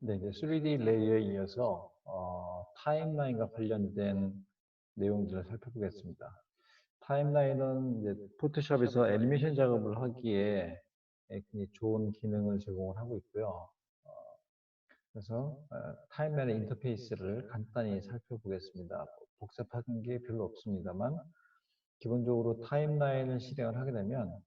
네, 이제 3D 레이어에 이어서 타임라인과 관련된 내용들을 살펴보겠습니다. 타임라인은 이제 포토샵에서 애니메이션 작업을 하기에 굉장히 좋은 기능을 제공을 하고 있고요. 어, 그래서 타임라인의 인터페이스를 간단히 살펴보겠습니다. 복잡한 게 별로 없습니다만 기본적으로 타임라인을 실행을 하게 되면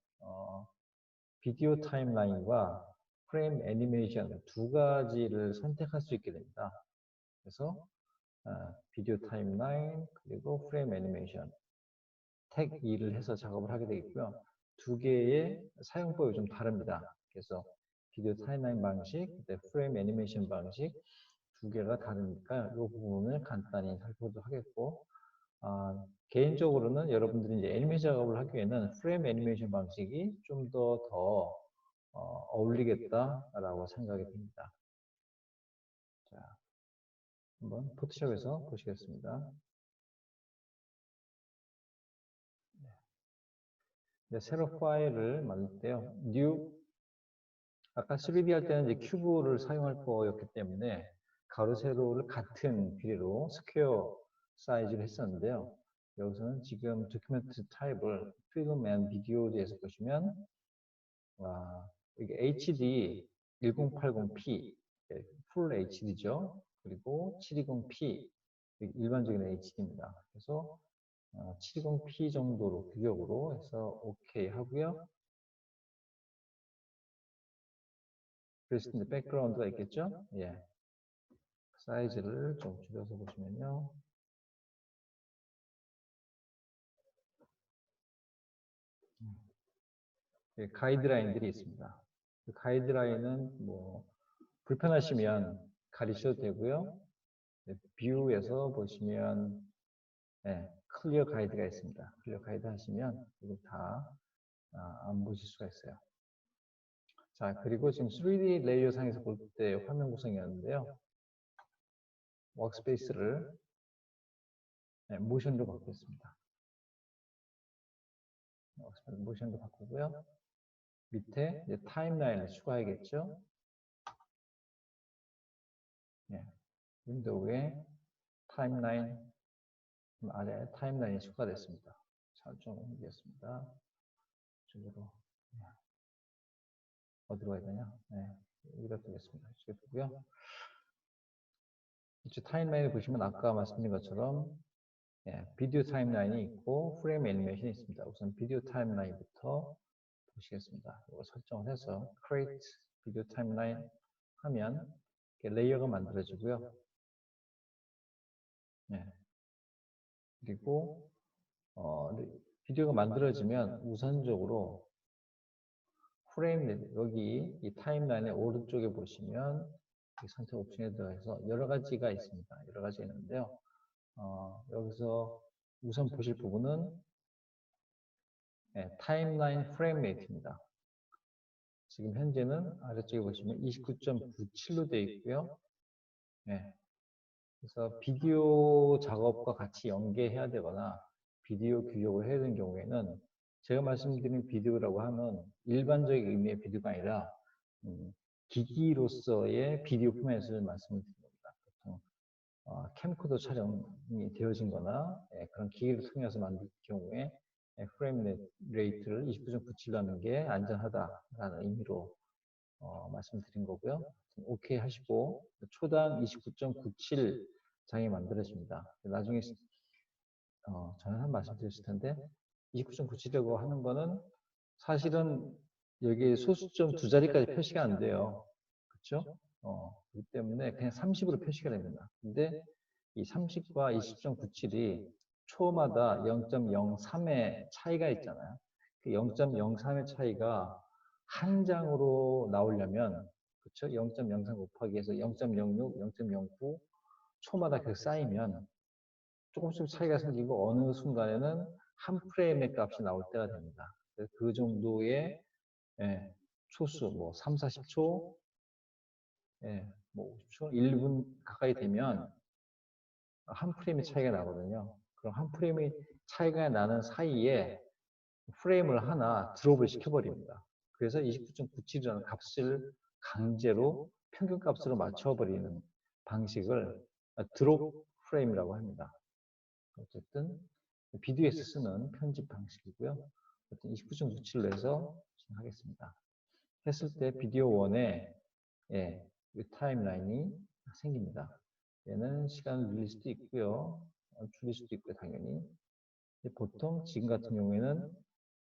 비디오 타임라인과 프레임 애니메이션 두 가지를 선택할 수 있게 됩니다. 그래서 비디오 타임라인 그리고 프레임 애니메이션 택 2를 해서 작업을 하게 되겠고요. 두 개의 사용법이 좀 다릅니다. 그래서 비디오 타임라인 방식, 프레임 애니메이션 방식 두 개가 다르니까 이 부분을 간단히 살펴보도록 하겠고, 개인적으로는 여러분들이 이제 애니메이션 작업을 하기에는 프레임 애니메이션 방식이 좀 더 어울리겠다라고 생각이 듭니다. 자, 한번 포토샵에서 보시겠습니다. 네, 새로 파일을 만들 때요. New, 아까 3D 할 때는 이제 큐브를 사용할 거였기 때문에 가로 세로를 같은 길이로 스퀘어 사이즈를 했었는데요. 여기서는 지금 도큐멘트 타입을 필름 앤 비디오에서 보시면 이게 HD 1080p 풀 HD죠. 그리고 720p 일반적인 HD입니다. 그래서 720p 정도로 규격으로 해서 OK 하고요. 그래서 이제 백그라운드가 있겠죠? 예. 사이즈를 좀 줄여서 보시면요. 가이드라인들이 있습니다. 그 가이드라인은 뭐 불편하시면 가리셔도 되고요. 뷰에서 보시면 클리어 가이드가 있습니다. 클리어 가이드 하시면 이거 다 안 보실 수가 있어요. 자, 그리고 지금 3D 레이어 상에서 볼 때 화면 구성이었는데요. 워크스페이스를 모션으로 바꾸겠습니다. 모션으로 바꾸고요. 밑에 이제 타임라인을 추가해야겠죠. 윈도우에 타임라인 아래 타임라인이 추가됐습니다. 잘 좀 옮기겠습니다. 이쪽으로 어디로 가야 되냐? 여기다 두겠습니다. 이쪽에 두고요. 이쪽 타임라인을 보시면 아까 말씀드린 것처럼 비디오 타임라인이 있고 프레임 애니메이션이 있습니다. 우선 비디오 타임라인부터 보시겠습니다. 이거 설정을 해서 create 비디오 타임라인 하면 레이어가 만들어지고요. 그리고 비디오가 만들어지면 우선적으로 프레임 여기 이 타임라인의 오른쪽에 보시면 선택 옵션에 들어가서 여러 가지가 있습니다. 여러 가지가 있는데요. 여기서 우선 보실 부분은 타임라인 프레임 레이트입니다. 지금 현재는 아래쪽에 보시면 29.97로 되어 있고요. 그래서 비디오 작업과 같이 연계해야 되거나 비디오 규격을 해야 되는 경우에는 제가 말씀드린 비디오라고 하면 일반적인 의미의 비디오가 아니라 기기로서의 비디오 포맷을 말씀을 드립니다. 보통 캠코더 촬영이 되어진 거나 그런 기기를 통해서 만들 경우에 프레임 레이트를 29.97로 하는 게 안전하다라는 의미로 말씀드린 거고요. 오케이 하시고 초당 29.97 장이 만들어집니다. 나중에 저는 한 말씀 드렸을 텐데 29.97이라고 하는 거는 사실은 여기 소수점 두 자리까지 표시가 안 돼요. 그렇죠? 그렇기 때문에 그냥 30으로 표시가 됩니다. 근데 이 30과 20.97이 초마다 0.03의 차이가 있잖아요. 그 0.03의 차이가 한 장으로 나오려면 그렇죠? 0.03 곱하기 해서 0.06, 0.09 초마다 그 쌓이면 조금씩 차이가 생기고 어느 순간에는 한 프레임의 값이 나올 때가 됩니다. 그 정도의 초수 뭐 3, 40초, 뭐 50초, 1분 가까이 되면 한 프레임의 차이가 나거든요. 그럼 한 프레임의 차이가 나는 사이에 프레임을 하나 드롭을 시켜버립니다. 그래서 29.97이라는 값을 강제로 평균값으로 맞춰버리는 방식을 드롭 프레임이라고 합니다. 어쨌든 비디오에서 쓰는 편집 방식이고요. 어쨌든 29.97로 해서 진행하겠습니다. 했을 때 비디오 1에 이 타임라인이 생깁니다. 얘는 시간을 늘릴 수도 있고요. 줄일 수도 있고요, 당연히. 보통 지금 같은 경우에는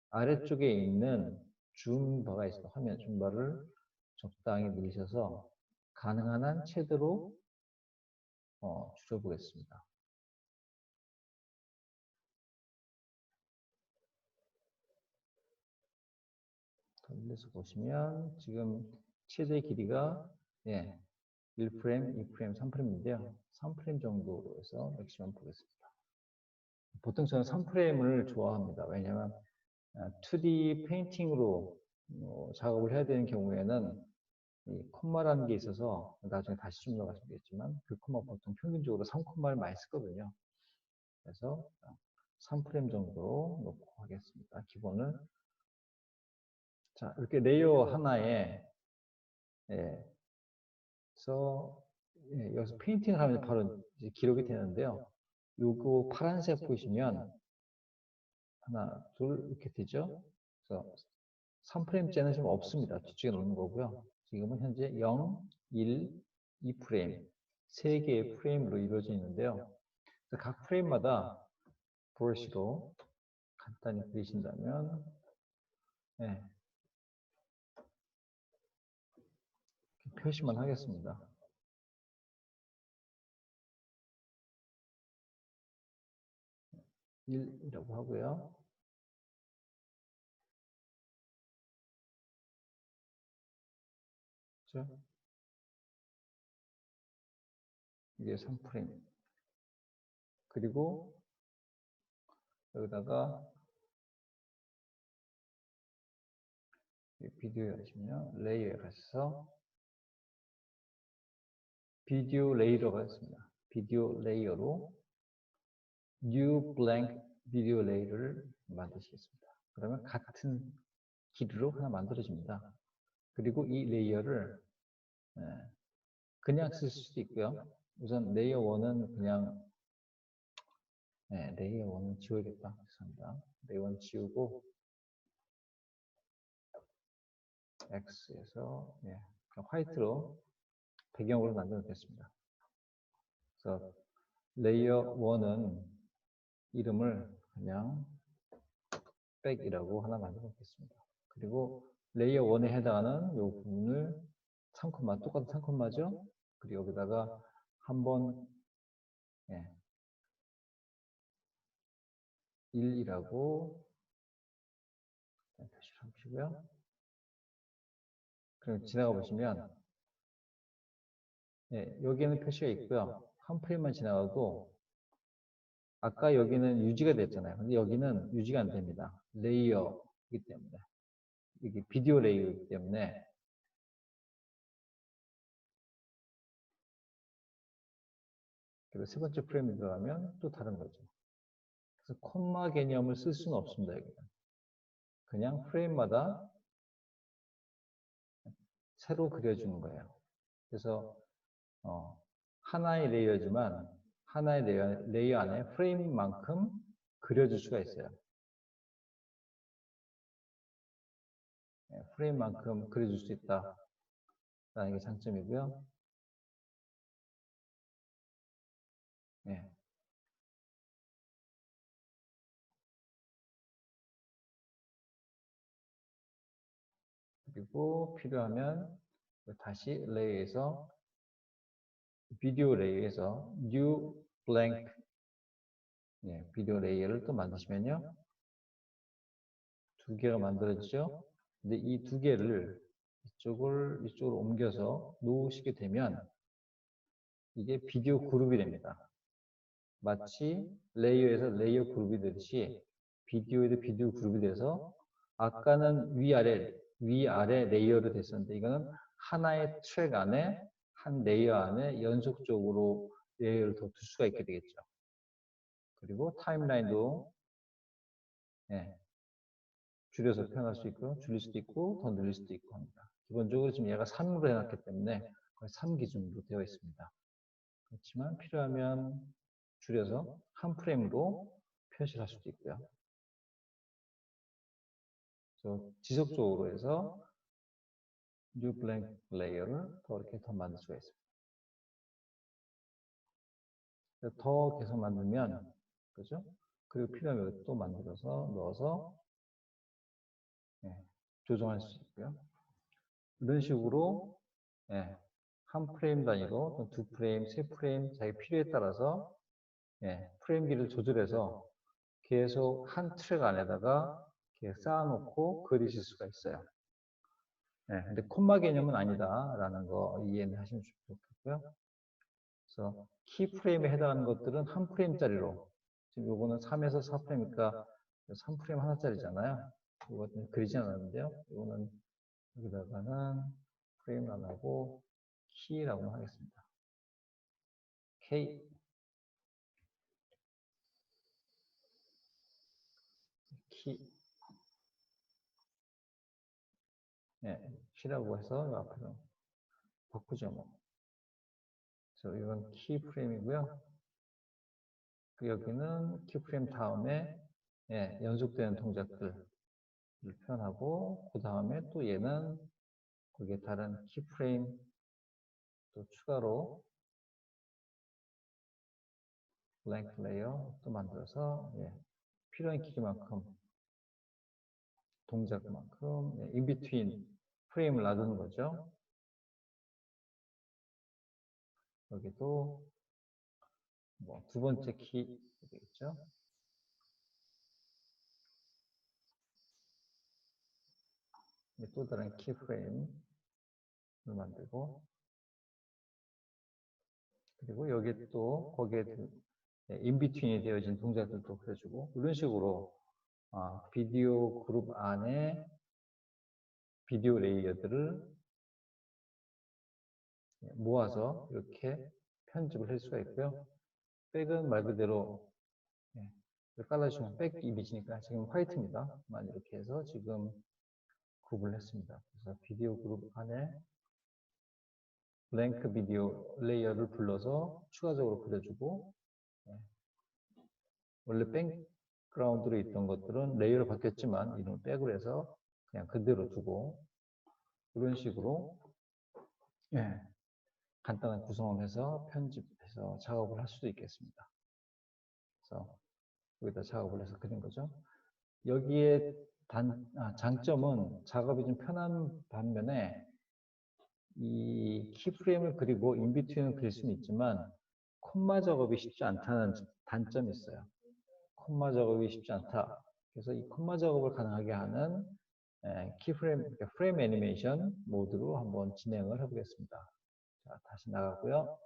아래쪽에 있는 줌바가 있어요. 화면 줌바를 적당히 늘리셔서 가능한 한 최대로 줄여보겠습니다. 돌려서 보시면 지금 최대 길이가 1프레임, 2프레임, 3프레임인데요. 3프레임 정도로 해서 맥시멈 보겠습니다. 보통 저는 3프레임을 좋아합니다. 왜냐하면 2D 페인팅으로 작업을 해야 되는 경우에는 이 콤마라는 게 있어서 나중에 다시 좀 더 말씀드리겠지만 그 콤마 보통 평균적으로 3콤마를 많이 쓰거든요. 그래서 3프레임 정도 놓고 하겠습니다. 기본을. 자, 이렇게 레이어 하나에 그래서 여기서 페인팅을 하면 바로 이제 기록이 되는데요. 요거 파란색 보시면 하나, 둘 이렇게 되죠. 그래서 3프레임째는 지금 없습니다. 뒤쪽에 놓는 거고요. 지금은 현재 0, 1, 2프레임 3개의 프레임으로 이루어져 있는데요. 각 프레임마다 브러쉬로 간단히 그리신다면 표시만 하겠습니다. (1) 이라고 하고요. 그렇죠? 이게 3프레임. 그리고 여기다가 비디오에 가시면 레이어에 가셔서 비디오 레이어가 있습니다. 비디오 레이어로 new blank 비디오 레이어를 만드시겠습니다. 그러면 같은 길이로 하나 만들어집니다. 그리고 이 레이어를 그냥 쓸 수도 있고요. 우선 레이어 1은 그냥 레이어 1은 지워야겠다. 죄송합니다. 레이어 1 지우고 X에서 화이트로 배경으로 만들어 놓겠습니다. 그래서 레이어 1은 이름을 그냥 백이라고 하나 만들어 놓겠습니다. 그리고 레이어 1에 해당하는 이 부분을 3콤마, 똑같은 3콤마죠? 그리고 여기다가 한번 1이라고 표시를 하시고요. 그럼 지나가 보시면 여기에는 표시가 있고요. 한 프레임만 지나가고 아까 여기는 유지가 됐잖아요. 근데 여기는 유지가 안 됩니다. 레이어이기 때문에 이게 비디오 레이어이기 때문에 그래서 세 번째 프레임에 들어가면 또 다른 거죠. 그래서 콤마 개념을 쓸 수는 없습니다. 여기는 그냥 프레임마다 새로 그려주는 거예요. 그래서 하나의 레이어지만 하나의 레이어 안에 프레임만큼 그려줄 수가 있어요. 프레임만큼 그려줄 수 있다라는 게 장점이고요. 그리고 필요하면 다시 레이에서 비디오 레이에서 new blank 비디오 레이어를 또 만드시면요. 두 개가 만들어지죠. 근데 이 두 개를 이쪽으로 옮겨서 놓으시게 되면 이게 비디오 그룹이 됩니다. 마치 레이어에서 레이어 그룹이 되듯이 비디오에도 비디오 그룹이 돼서 아까는 위아래 레이어로 됐었는데 이거는 하나의 트랙 안에 한 레이어 안에 연속적으로 레이어를 더 둘 수가 있게 되겠죠. 그리고 타임라인도 줄여서 표현할 수 있고 줄일 수도 있고 더 늘릴 수도 있고 합니다. 기본적으로 지금 얘가 3으로 해놨기 때문에 거의 3 기준으로 되어 있습니다. 그렇지만 필요하면 줄여서 한 프레임으로 표시를 할 수도 있고요. 그래서 지속적으로 해서 new blank layer를 더 이렇게 더 만들 수가 있습니다. 더 계속 만들면, 그죠? 그리고 필요하면 또 만들어서 넣어서 조정할 수 있고요. 이런 식으로 한 프레임 단위로 또는 두 프레임, 세 프레임 자기 필요에 따라서 프레임 길이를 조절해서 계속 한 트랙 안에다가 이렇게 쌓아놓고 그리실 수가 있어요. 근데 콤마 개념은 아니다라는 거 이해하시면 좋겠고요. 그래서 키 프레임에 해당하는 것들은 한 프레임짜리로, 지금 요거는 3에서 4프레임이니까 3프레임 하나짜리잖아요. 이거는 그리지 않았는데요. 이거는 여기다가는 프레임 안 하고 키라고 하겠습니다. K. 키. 키라고 해서 앞에서 바꾸죠, 뭐. 그래서 이건 키 프레임이고요. 여기는 키 프레임 다음에 연속되는 동작들을 표현하고, 그 다음에 또 얘는 거기에 다른 키 프레임 또 추가로 블랭크 레이어 또 만들어서 필요한 길이만큼 동작만큼 인비트윈 프레임을 놔두는 거죠. 여기도 뭐 두 번째 키 되겠죠. 또 다른 키 프레임을 만들고, 그리고 여기 또 거기에 인비트윈이 되어진 동작들도 그려주고, 이런 식으로 비디오 그룹 안에 비디오 레이어들을 모아서 이렇게 편집을 할 수가 있고요. 백은 말 그대로 깔아주시면 백 이미지니까 지금 화이트입니다. 이렇게 해서 지금 그룹을 했습니다. 그래서 비디오 그룹 안에 블랭크 비디오 레이어를 불러서 추가적으로 그려주고, 원래 백그라운드로 있던 것들은 레이어로 바뀌었지만 이름을 백으로 해서 그냥 그대로 두고, 이런 식으로 간단한 구성을 해서 편집해서 작업을 할 수도 있겠습니다. 그래서 여기다 작업을 해서 그린 거죠. 여기에 장점은 작업이 좀 편한 반면에 이 키프레임을 그리고 인비트윈을 그릴 수는 있지만 콤마 작업이 쉽지 않다는 단점이 있어요. 콤마 작업이 쉽지 않다. 그래서 이 콤마 작업을 가능하게 하는 키프레임, 그러니까 프레임 애니메이션 모드로 한번 진행을 해보겠습니다. 자, 다시 나가고요.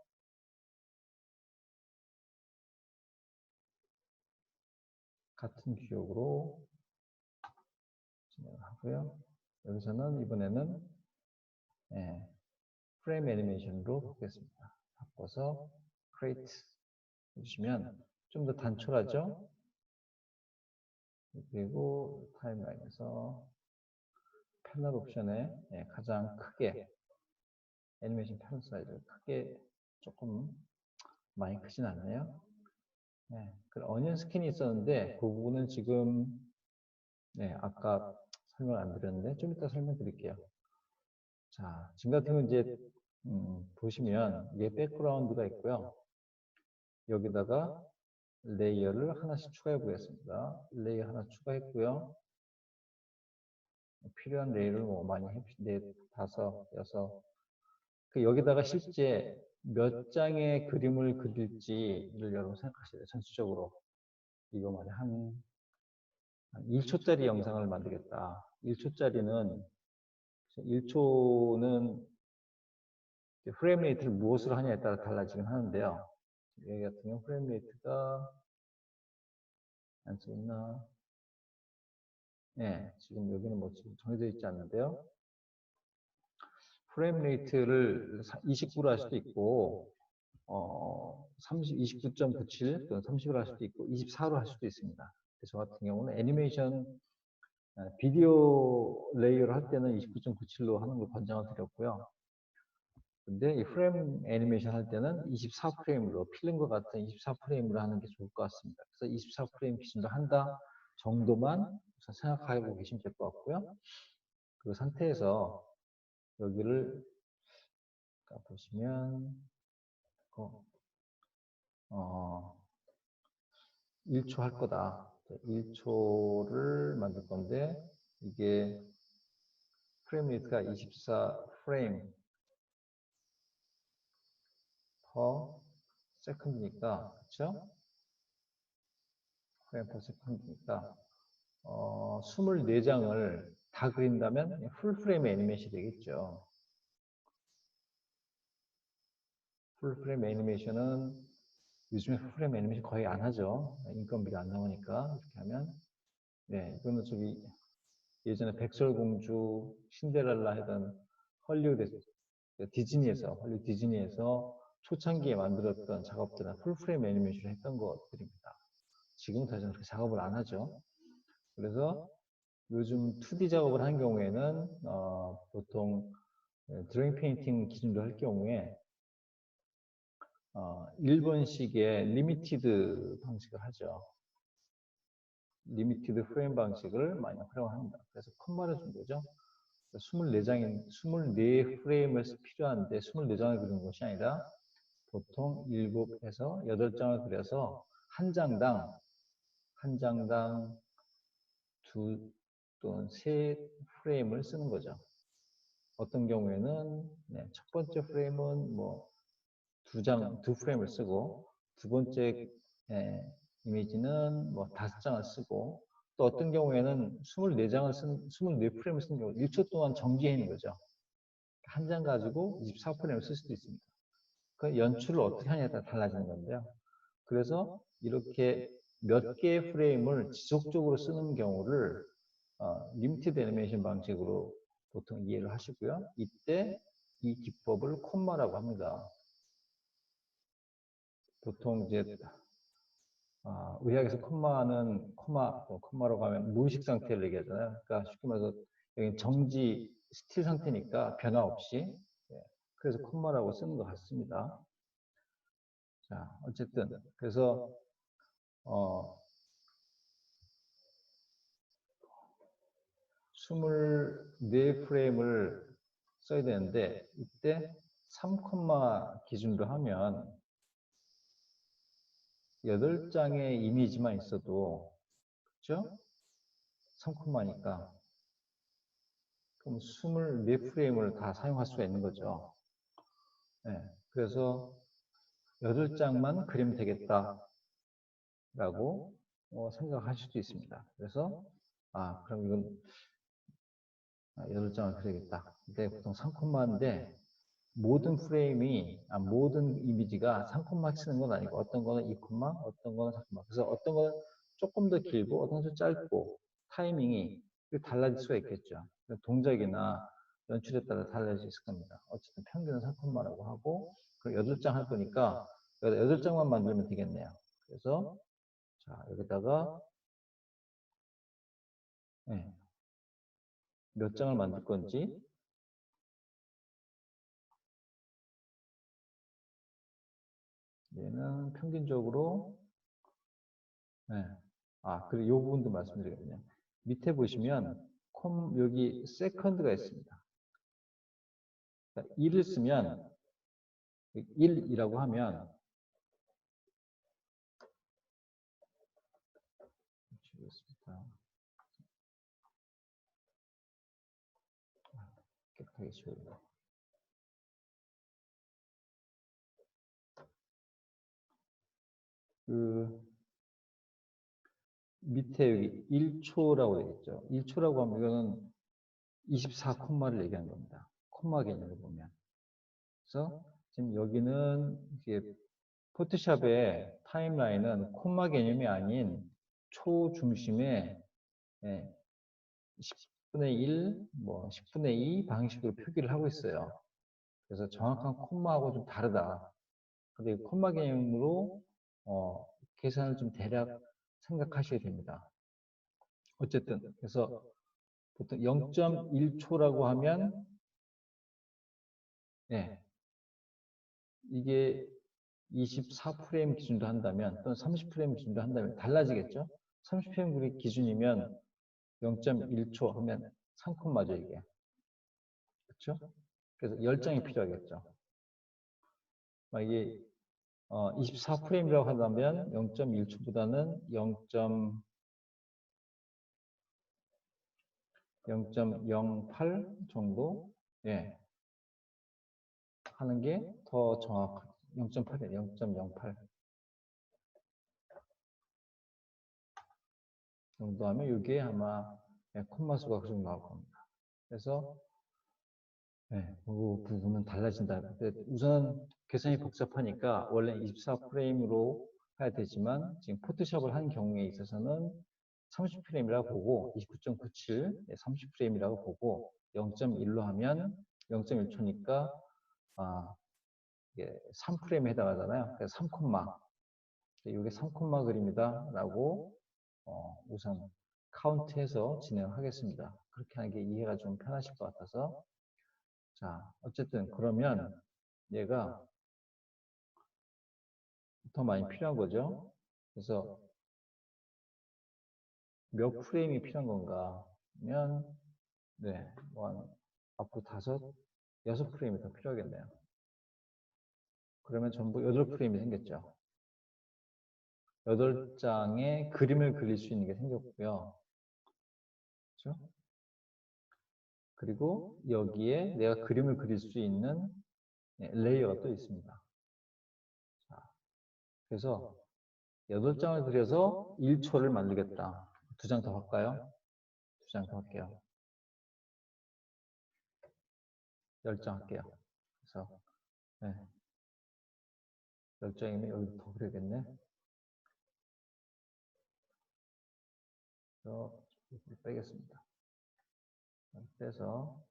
같은 기억으로 진행을 하고요. 여기서는 이번에는 프레임 애니메이션으로 바꾸겠습니다. 바꿔서 create 해주시면 좀 더 단촐하죠? 그리고 타임라인에서 패널 옵션에 가장 크게 애니메이션 패널 사이즈를 크게 조금 많이 크진 않네요. 그 어니언 스킨이 있었는데 그 부분은 지금 아까 설명 안 드렸는데 좀 이따 설명드릴게요. 자, 지금 같은 경우 이제 보시면 이게 백그라운드가 있고요. 여기다가 레이어를 하나씩 추가해 보겠습니다. 레이어 하나 추가했고요. 필요한 레이어를 뭐 많이 네, 5, 6. 여기다가 실제 몇 장의 그림을 그릴지를 여러분 생각하셔야 돼요. 전체적으로. 이거 말이야. 한 1초짜리 영상을 만들겠다. 1초는 프레임 레이트를 무엇으로 하냐에 따라 달라지긴 하는데요. 여기 같은 경우 프레임 레이트가 안 써있나? 지금 여기는 뭐 지금 정해져 있지 않는데요. 프레임 레이트를 29로 할 수도 있고, 29.97 또는 30으로 할 수도 있고, 24로 할 수도 있습니다. 저 같은 경우는 애니메이션 비디오 레이어를 할 때는 29.97로 하는 걸 권장을 드렸고요. 근데 이 프레임 애니메이션 할 때는 24프레임으로 필름과 같은 24프레임으로 하는 게 좋을 것 같습니다. 그래서 24프레임 기준으로 한다 정도만 우선 생각하고 계시면 될 것 같고요. 그 상태에서 여기를 보시면 1초 할 거다. 1초를 만들 건데 이게 프레임 레이트가 24프레임 per second니까, 그렇죠? 프레임 per second니까 24장을 다 그린다면 풀 프레임 애니메이션이 되겠죠. 풀 프레임 애니메이션은 요즘에 풀 프레임 애니메이션 거의 안 하죠. 인건비가 안 나오니까 이렇게 하면 네, 이거는 저기 예전에 백설공주, 신데렐라 하던 헐리우드 헐리우드 디즈니에서 초창기에 만들었던 작업들은 풀프레임 애니메이션을 했던 것들입니다. 지금 더 이상 그렇게 작업을 안 하죠. 그래서 요즘 2D 작업을 한 경우에는 보통 드로잉 페인팅 기준으로 할 경우에 1번식의 리미티드 방식을 하죠. 리미티드 프레임 방식을 많이 활용합니다. 그래서 컷마를 준 거죠. 24프레임을 필요한데 24장을 그리는 것이 아니라 보통 7에서 8장을 그려서 한 장당 2 또는 3 프레임을 쓰는 거죠. 어떤 경우에는 첫 번째 프레임은 뭐 2 프레임을 쓰고 두 번째 이미지는 뭐 5장을 쓰고 또 어떤 경우에는 24프레임을 쓰는 경우 1초 동안 정지해 있는 거죠. 한 장 가지고 24프레임을 쓸 수도 있습니다. 그 연출을 어떻게 하냐에 따라 달라지는 건데요. 그래서 이렇게 몇 개의 프레임을 지속적으로 쓰는 경우를 리미티드 애니메이션 방식으로 보통 이해를 하시고요. 이때 이 기법을 콤마라고 합니다. 보통 이제 의학에서 콤마라고 하면 무의식 상태를 얘기하잖아요. 그러니까 쉽게 말해서 여기 정지 스틸 상태니까 변화 없이 그래서 콤마라고 쓰는 것 같습니다. 자, 어쨌든 그래서 24프레임을 써야 되는데 이때 3콤마 기준으로 하면 8장의 이미지만 있어도 그렇죠? 3콤마니까 그럼 24프레임을 다 사용할 수가 있는 거죠. 네, 그래서 8장만 그리면 되겠다라고 생각하실 수도 있습니다. 그래서 그럼 이건 8장을 그려야겠다. 근데 보통 3콤마인데 모든 이미지가 3콤마 치는 건 아니고 어떤 거는 2콤마, 어떤 거는 4콤마. 그래서 어떤 거는 조금 더 길고 어떤 거는 짧고 타이밍이 달라질 수가 있겠죠. 동작이나 연출에 따라 달라질 수 있을 겁니다. 어쨌든 평균은 3콤마라고 하고 그럼 8장 할 거니까 8장만 만들면 되겠네요. 그래서 자, 여기다가 몇 장을 만들 건지 얘는 평균적으로 그리고 이 부분도 말씀드리거든요. 밑에 보시면 여기 세컨드가 있습니다. 그러니까 1을 쓰면 1이라고 하면 깨끗하게 지워요. 밑에 여기 1초라고 되겠죠. 1초라고 하면 이거는 24콤마를 얘기하는 겁니다. 콤마 개념을 보면. 그래서 지금 여기는 이게 포토샵의 타임라인은 콤마 개념이 아닌 초 중심에 10분의 1, 뭐 10분의 2 방식으로 표기를 하고 있어요. 그래서 정확한 콤마하고 좀 다르다. 근데 콤마 개념으로 계산을 좀 대략 생각하셔야 됩니다. 어쨌든 그래서 보통 0.1초라고 하면 이게 24프레임 기준으로 한다면 또는 30프레임 기준으로 한다면 달라지겠죠? 30프레임 기준이면 0.1초 하면 3콤마죠 이게. 그렇죠? 그래서 10장이 필요하겠죠. 이게 24프레임이라고 한다면 0.1초보다는 0.08 정도 하는 게 더 정확하죠. 0.8이에요. 0.08 정도 하면 이게 아마 콤마 수가 그 정도 나올 겁니다. 그래서 그 부분은 달라진다. 우선 계산이 복잡하니까 원래 24프레임으로 해야 되지만 지금 포토샵을 한 경우에 있어서는 30프레임이라고 보고 29.97, 30프레임이라고 보고 0.1로 하면 0.1초니까 이게 3프레임에 해당하잖아요. 그래서 3콤마. 이게 3콤마 그림이다 라고 우선 카운트해서 진행하겠습니다. 그렇게 하는 게 이해가 좀 편하실 것 같아서. 자, 어쨌든 그러면 얘가 더 많이 필요한 거죠. 그래서 몇 프레임이 필요한 건가 하면 뭐 앞으로 5, 6프레임이 더 필요하겠네요. 그러면 전부 8프레임이 생겼죠. 8장의 그림을 그릴 수 있는 게 생겼고요. 그렇죠? 그리고 여기에 내가 그림을 그릴 수 있는 레이어가 또 있습니다. 자, 그래서 8장을 그려서 1초를 만들겠다. 2장 더 할까요? 2장 더 할게요. 10장 할게요. 그래서 10장이면 여기 더 그려야겠네. 그래서 빼겠습니다. 빼서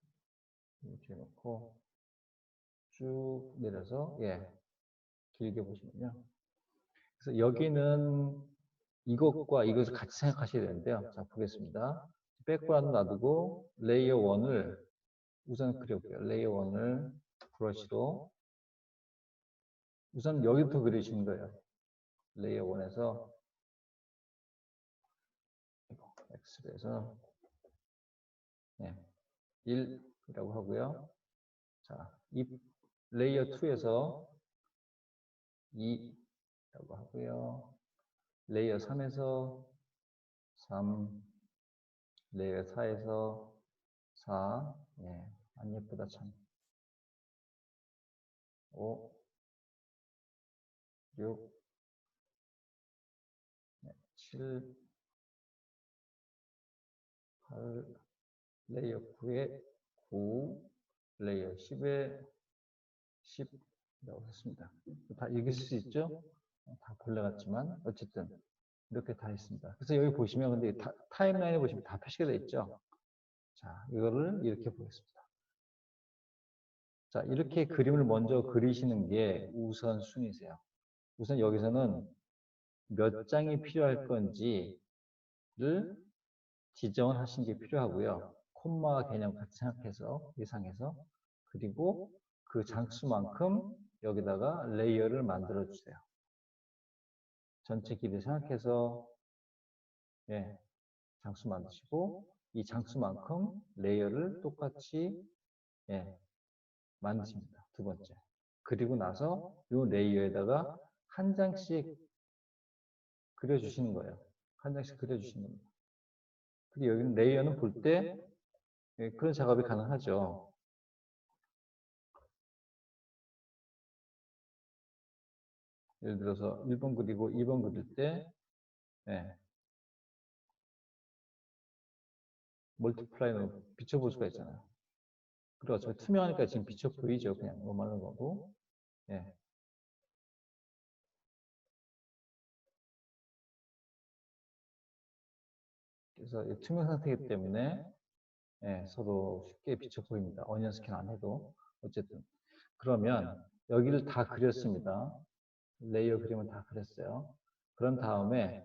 이렇게 놓고 쭉 내려서 길게 보시면요. 그래서 여기는 이것과 이것을 같이 생각하셔야 되는데요. 자, 보겠습니다. 백그라운드 놔두고 레이어 1을 우선 그려볼게요. 레이어 1을 브러쉬로 우선 여기부터 그리시는 거예요. 레이어 1에서 X에서 1이라고 하고요. 자, 이 레이어 2에서 2라고 하고요. 레이어 3에서 3, 레이어 4에서 4, 안 예쁘다 참. 5, 6, 7, 8, 레이어 9에 9, 레이어 10에 10이라고 했습니다. 다 읽을 수 있죠? 다 벌레 같지만 어쨌든 이렇게 다 있습니다. 그래서 여기 보시면 근데 타임라인에 보시면 다 표시가 되어 있죠? 자, 이거를 이렇게 보겠습니다. 자, 이렇게 그림을 먼저 그리시는 게 우선순위세요. 우선 여기서는 몇 장이 필요할 건지를 지정을 하신 게 필요하고요. 콤마 개념 같이 생각해서 예상해서 그리고 그 장수만큼 여기다가 레이어를 만들어 주세요. 전체 길이 생각해서 장수 만드시고 이 장수만큼 레이어를 똑같이 만드십니다. 두 번째. 그리고 나서 이 레이어에다가 한 장씩 그려주시는 거예요. 한 장씩 그려주시는 겁니다. 그리고 여기는 레이어는 볼 때 그런 작업이 가능하죠. 예를 들어서 1번 그리고 2번 그릴 때 멀티플라이로 비춰볼 수가 있잖아요. 그리고 저 투명하니까 지금 비춰 보이죠. 그냥 노멀한 거고. 그래서 투명 상태이기 때문에 서로 쉽게 비춰 보입니다. 어니언 스캔 안 해도. 어쨌든. 그러면 여기를 다 그렸습니다. 레이어 그림을 다 그렸어요. 그런 다음에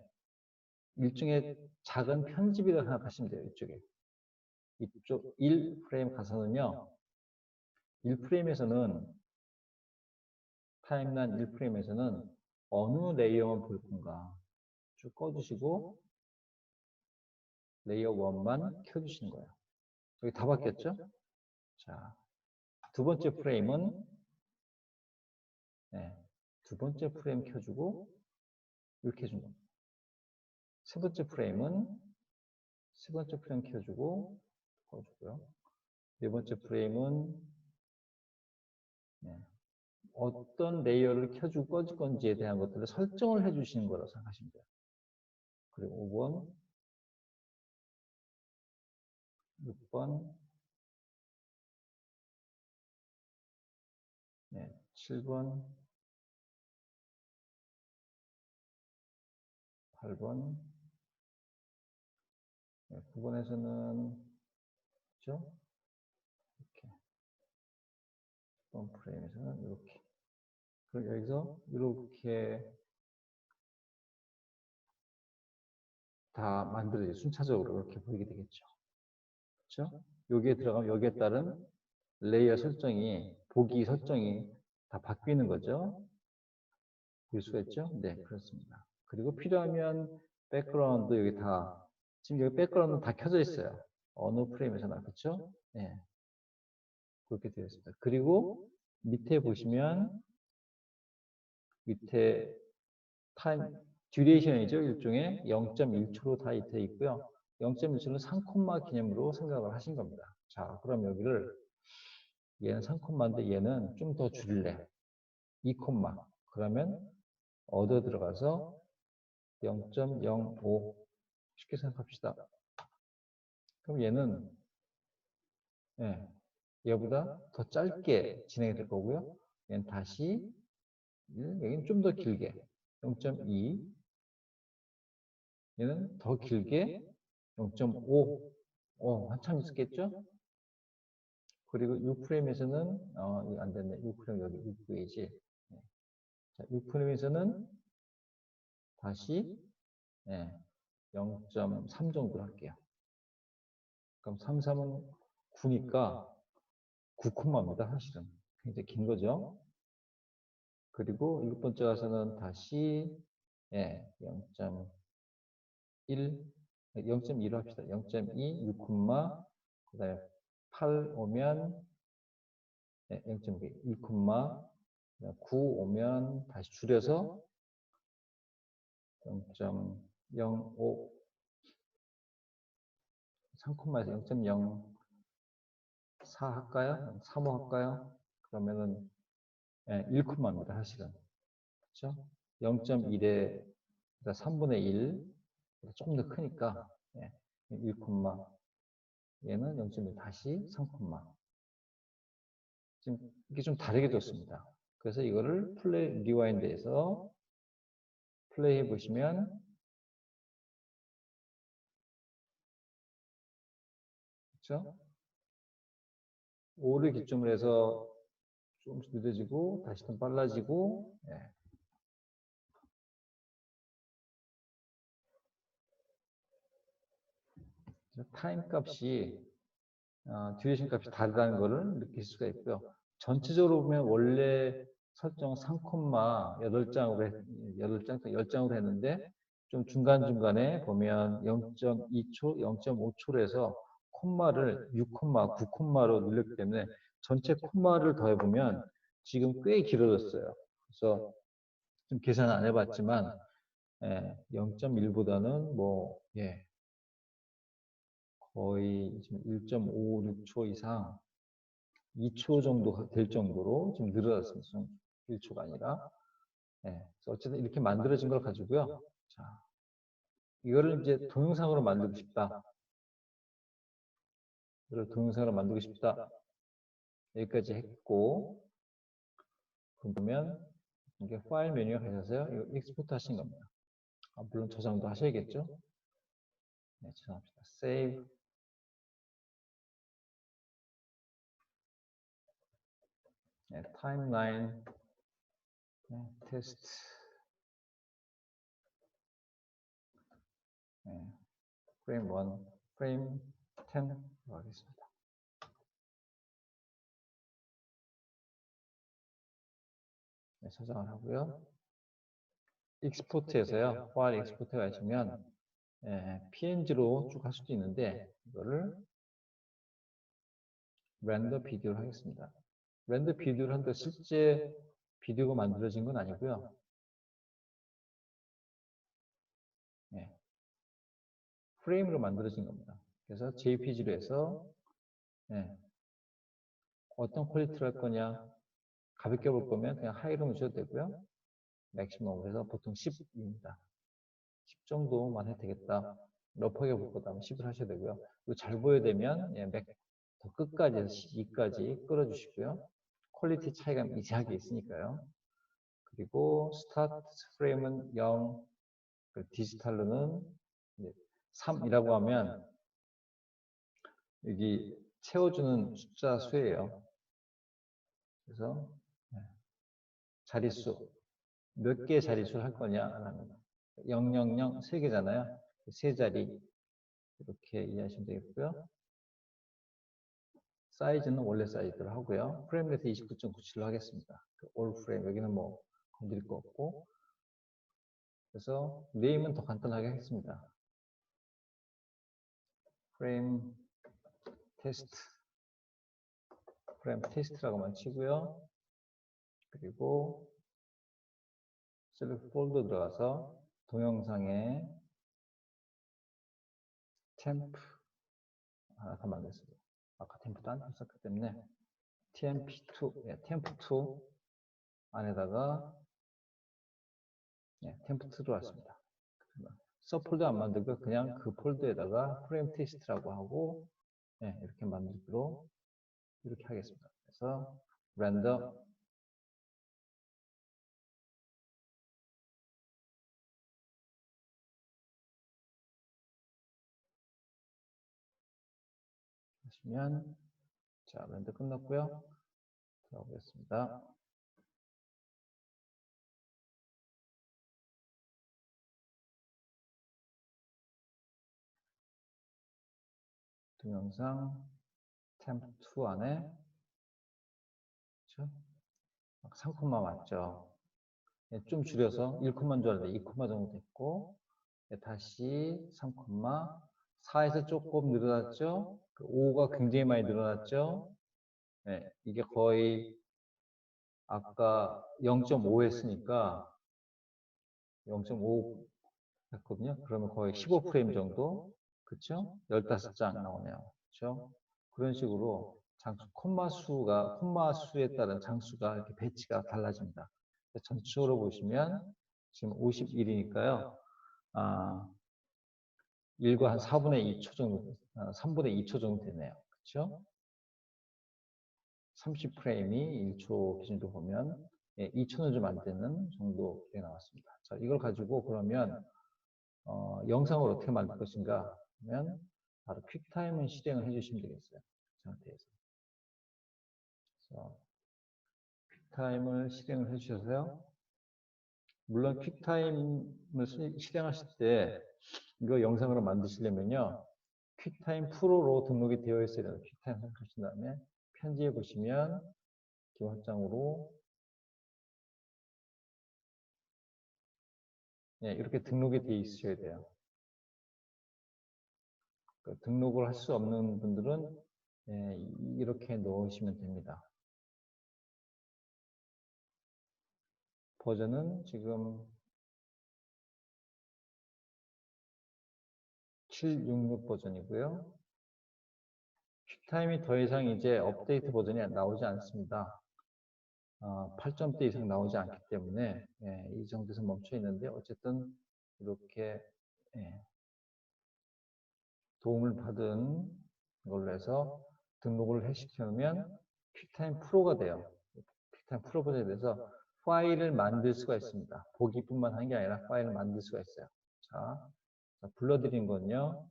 일종의 작은 편집이라고 생각하시면 돼요. 이쪽에. 이쪽 1프레임 가서는요. 1프레임에서는 타임라인 1프레임에서는 어느 레이어만 볼 건가 쭉 꺼주시고 레이어 1만 켜주시는 거예요. 여기 다 바뀌었죠? 자, 두 번째 프레임은 두 번째 프레임 켜주고 이렇게 해준 겁니다. 세 번째 프레임은 세 번째 프레임 켜주고 꺼주고요. 네 번째 프레임은 어떤 레이어를 켜주고 꺼줄 건지에 대한 것들을 설정을 해주시는 거라고 생각하시면 돼요. 그리고 5번, 6번, 7번, 8번, 9번에서는 그렇죠? 이렇게 10번 프레임에서는 이렇게 그리고 여기서 이렇게 다 만들어져 순차적으로 이렇게 보이게 되겠죠. 그렇죠? 여기에 들어가면 여기에 따른 레이어 설정이 보기 설정이 다 바뀌는 거죠. 볼 수가 있죠? 네, 그렇습니다. 그리고 필요하면 백그라운드 여기 다 지금 여기 백그라운드 다 켜져 있어요. 어느 프레임에서나 그렇죠? 네, 그렇게 되어 있습니다. 그리고 밑에 보시면 밑에 타임 듀레이션이죠. 일종의 0.1초로 다 되어 있고요. 0.1초는 3콤마 개념으로 생각을 하신 겁니다. 자, 그럼 여기를 얘는 3콤마인데 얘는 좀 더 줄일래. 2콤마. 그러면 얻어 들어가서 0.05 쉽게 생각합시다. 그럼 얘는 얘보다 더 짧게 진행이 될 거고요. 얘는 다시 여기는 좀 더 길게 0.2 얘는 더 길게 0.5 한참 있었겠죠? 그리고 6프레임에서는 이거 안 됐네. 6프레임 여기 6페이지. 자, 6프레임에서는 다시 0.3 정도 할게요. 그럼 3, 3은 9니까 9콤마입니다. 사실은. 굉장히 긴 거죠. 그리고 7번째 가서는 다시 0.1 0.2로 합시다. 0.2, 6콤마 그 다음에 8 오면 0.2, 1콤마 9 오면 다시 줄여서 0.05 3콤마에서 0.04 할까요? 3호 할까요? 그러면은 1콤마입니다. 사실은. 그렇죠? 0.1에 3분의 1 조금 더 크니까 1콤마 얘는 0.1 다시 3콤마 지금 이게 좀 다르게 뒀습니다. 그래서 이거를 플레이 리와인드에서 플레이 해 보시면 그렇죠? 5를 기점으로 해서 조금씩 늦어지고 다시 좀 빨라지고 타임 값이 듀레이션 값이 다르다는 것을 느낄 수가 있고요. 전체적으로 보면 원래 설정 3콤마 8장으로 10장으로 했는데 좀 중간중간에 보면 0.2초, 0.5초로 해서 콤마를 6콤마, 9콤마로 늘렸기 때문에 전체 콤마를 더해보면 지금 꽤 길어졌어요. 그래서 좀 계산 안 해봤지만 0.1보다는 뭐 거의 지금 1.56초 이상 2초 정도 될 정도로 좀 늘어났습니다. 1초가 아니라. 그래서 어쨌든 이렇게 만들어진 걸 가지고요. 자, 이거를 이제 동영상으로 만들고 싶다. 이걸 동영상으로 만들고 싶다. 여기까지 했고, 그러면 이게 파일 메뉴에 가셔서요. 이거 익스포트 하신 겁니다. 물론 저장도 하셔야겠죠. 네, 저장합시다. Save. 타임라인. 테스트. 프레임 1, 프레임 10 하겠습니다. 저장을 하고요. 익스포트에서요. 파일 익스포트 가시면 PNG로 쭉 할 수도 있는데 이거를 렌더 비디오를 하겠습니다. 렌더 비디오를 하는데 실제 비디오가 만들어진 건 아니고요. 프레임으로 만들어진 겁니다. 그래서 JPG로 해서 어떤 퀄리티를 할 거냐 가볍게 볼 거면 그냥 하이로 놓으셔도 되고요. 맥시멈으로 해서 보통 10입니다. 10 정도만 해도 되겠다. 러프하게 볼 거다 하면 10을 하셔도 되고요. 그리고 잘 보여야 되면 더 끝까지 해서 12까지 끌어주시고요. 퀄리티 차이가 미세하게 있으니까요. 그리고 스타트 프레임은 0, 디지털로는 3이라고 하면 여기 채워주는 숫자 수예요. 그래서 자릿수 몇 개의 자릿수를 할 거냐라는 000 3개잖아요. 세 자리 이렇게 이해하시면 되겠고요. 사이즈는 원래 사이즈로 하고요. 프레임 레이트 29.97로 하겠습니다. 올 프레임 여기는 뭐 건드릴 거 없고 그래서 네임은 더 간단하게 하겠습니다. 프레임 테스트라고만 치고요. 그리고 셀렉트 폴더 들어가서 동영상에 템프 하나 더 만들었습니다. 아까 템프도 안 썼기 때문에 TMP2, 템프2 안에다가 템프2 들어왔습니다. 서폴더 안 만들고 그냥 그 폴더에다가 프레임 테스트라고 하고 이렇게 만들기로 이렇게 하겠습니다. 그래서 렌더 하시면 자 렌더 끝났고요. 들어가보겠습니다. 동영상 템프2 안에 그렇죠? 3콤마 맞죠? 좀 줄여서 1콤마인 줄 알았는데 2콤마 정도 됐고 다시 3콤마 4에서 조금 늘어났죠? 5가 굉장히 많이 늘어났죠? 이게 거의 아까 0.5 했으니까 0.5 했거든요. 그러면 거의 15프레임 정도, 그쵸? 15장 나오네요. 그쵸? 그런 식으로 콤마 수에 따른 장수가 이렇게 배치가 달라집니다. 전체적으로 보시면 지금 51이니까요. 1과 한 4분의 2초 정도, 3분의 2초 정도 되네요. 그쵸? 30프레임이 1초 기준으로 보면 2초는 좀 안 되는 정도 게 나왔습니다. 자, 이걸 가지고 그러면 영상을 어떻게 만들 것인가 하면 바로 퀵타임을 실행을 해주시면 되겠어요. 그 상태에서. 그래서 퀵타임을 실행을 해주셔서요. 물론 퀵타임을 실행하실 때 이거 영상으로 만드시려면요. 퀵타임 프로로 등록이 되어 있어야 돼요. 퀵타임 선택하신 다음에 편지해 보시면 기본 확장으로 이렇게 등록이 되어 있으셔야 돼요. 등록을 할 수 없는 분들은 이렇게 넣으시면 됩니다. 버전은 지금 766 버전이고요. 퀵타임이 더 이상 이제 업데이트 버전이 나오지 않습니다. 8점대 이상 나오지 않기 때문에 이 정도에서 멈춰 있는데 어쨌든 이렇게 도움을 받은 걸로 해서 등록을 해시켜놓으면 퀵타임 프로가 돼요. 퀵타임 프로 버전에 대해서 파일을 만들 수가 있습니다. 보기뿐만 하는 게 아니라 파일을 만들 수가 있어요. 자 불러드린 건요.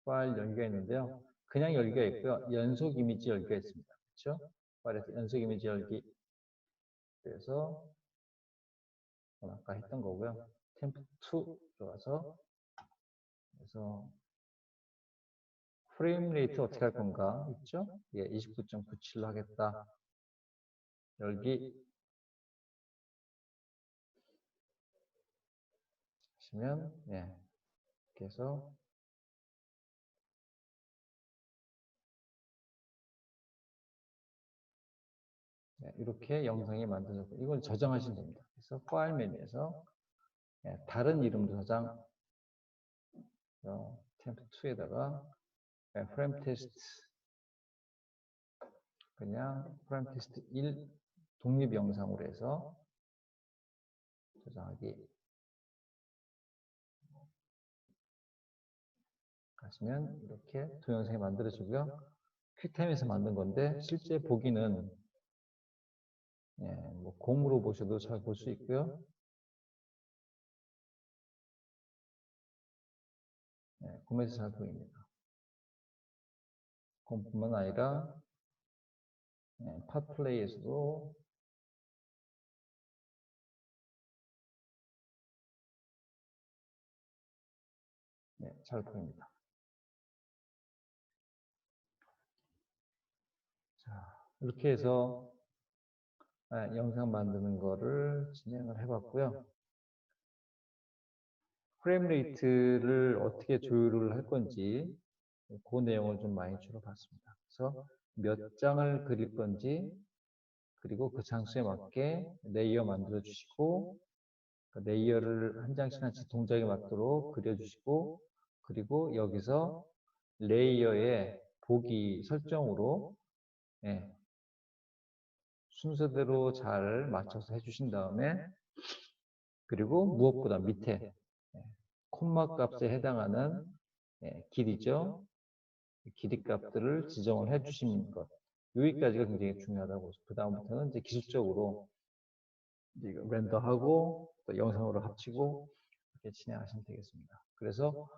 파일 열기가 있는데요. 그냥 열기가 있고요. 연속 이미지 열기가 있습니다. 그렇죠? 파일에서 연속 이미지 열기. 그래서 아까 했던 거고요. 템프2 들어가서 그래서 프레임 레이트 어떻게 할 건가? 있죠? 예, 29.97로 하겠다. 열기. 하시면, 예, 이렇게 해서, 네, 이렇게 영상이 만들어졌고, 이걸 저장하시면 됩니다. 그래서 파일 메뉴에서, 예, 다른 이름도 저장, 템프2에다가, 예, 프레임 테스트, 그냥 프레임 테스트 1 독립 영상으로 해서 저장하기 하시면 이렇게 동영상이 만들어지고요. 퀵타임에서 만든 건데 실제 보기는, 예, 뭐 공으로 보셔도 잘 볼 수 있고요. 예, 공에서 잘 보입니다. 공뿐만 아니라, 예, 팟플레이에서도, 예, 잘 보입니다. 자, 이렇게 해서, 예, 영상 만드는 거를 진행을 해봤고요. 프레임 레이트를 어떻게 조율을 할 건지 그 내용을 좀 많이 줄여봤습니다. 그래서 몇 장을 그릴 건지, 그리고 그 장수에 맞게 레이어 만들어 주시고, 그 레이어를 한 장씩 한 장씩 동작에 맞도록 그려주시고, 그리고 여기서 레이어의 보기 설정으로, 예, 순서대로 잘 맞춰서 해주신 다음에, 그리고 무엇보다 밑에, 예, 콤마 값에 해당하는, 예, 길이죠. 길이 값들을 지정을 해주시는 것. 여기까지가 굉장히 중요하다고. 그 다음부터는 이제 기술적으로 이제 렌더하고 또 영상으로 합치고 이렇게 진행하시면 되겠습니다. 그래서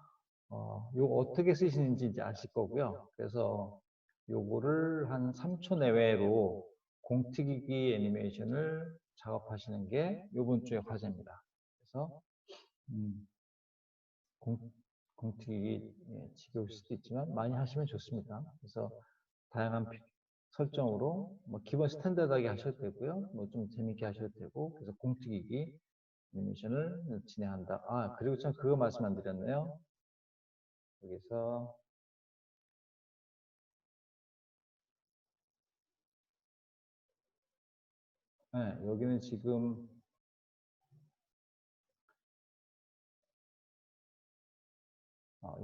요거 어떻게 쓰시는지 이제 아실 거고요. 그래서 요거를 한 3초 내외로 공특이기 애니메이션을 작업하시는 게 요번 주의 과제입니다. 그래서 음, 공, 공특이기, 예, 지겨울 수도 있지만 많이 하시면 좋습니다. 그래서 다양한 설정으로 뭐 기본 스탠다드하게 하셔도 되고요. 뭐 좀 재밌게 하셔도 되고, 그래서 공특이기 애니메이션을 진행한다. 아, 그리고 참 그거 말씀 안 드렸네요. 여기서, 네, 여기는 지금,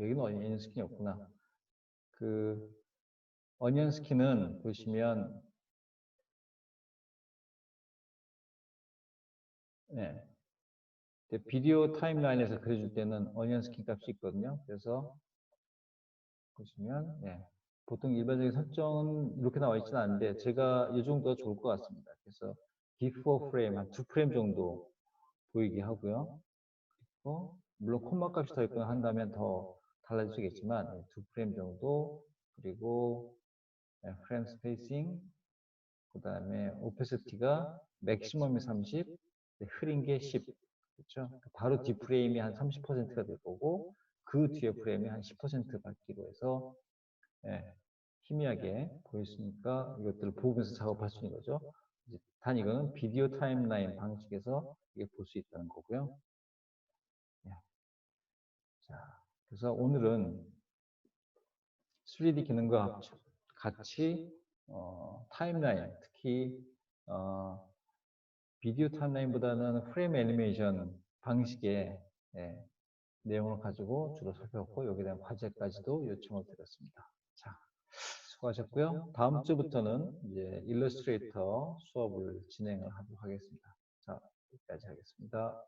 여기는 어니언 스킨이 없구나. 그 어니언 스킨은 보시면, 네, 비디오 타임라인에서 그려줄 때는 어니언 스킨 값이 있거든요. 그래서 보시면, 네, 보통 일반적인 설정은 이렇게 나와 있지는 않은데 제가 이 정도가 좋을 것 같습니다. 그래서 before 프레임 한 2프레임 정도 보이게 하고요. 물론 콤마 값이 더 있거나 한다면 더 달라지겠지만, 2프레임 정도, 그리고 프레임 스페이싱, 그 다음에 오페시티가 맥시멈이 30, 흐린 게 10, 그렇죠? 바로 뒤 프레임이 한 30%가 될 거고, 그 뒤에 프레임이 한 10% 받기로 해서, 예, 희미하게 보였으니까 이것들을 보면서 작업할 수 있는 거죠. 단 이거는 비디오 타임라인 방식에서 이게 볼 수 있다는 거고요. 예. 자, 그래서 오늘은 3D 기능과 같이 타임라인, 특히 비디오 타임라인보다는 프레임 애니메이션 방식의, 예, 내용을 가지고 주로 살펴봤고, 여기에 대한 과제까지도 요청을 드렸습니다. 자, 수고하셨고요. 다음 주부터는 이제 일러스트레이터 수업을 진행을 하도록 하겠습니다. 자, 여기까지 하겠습니다.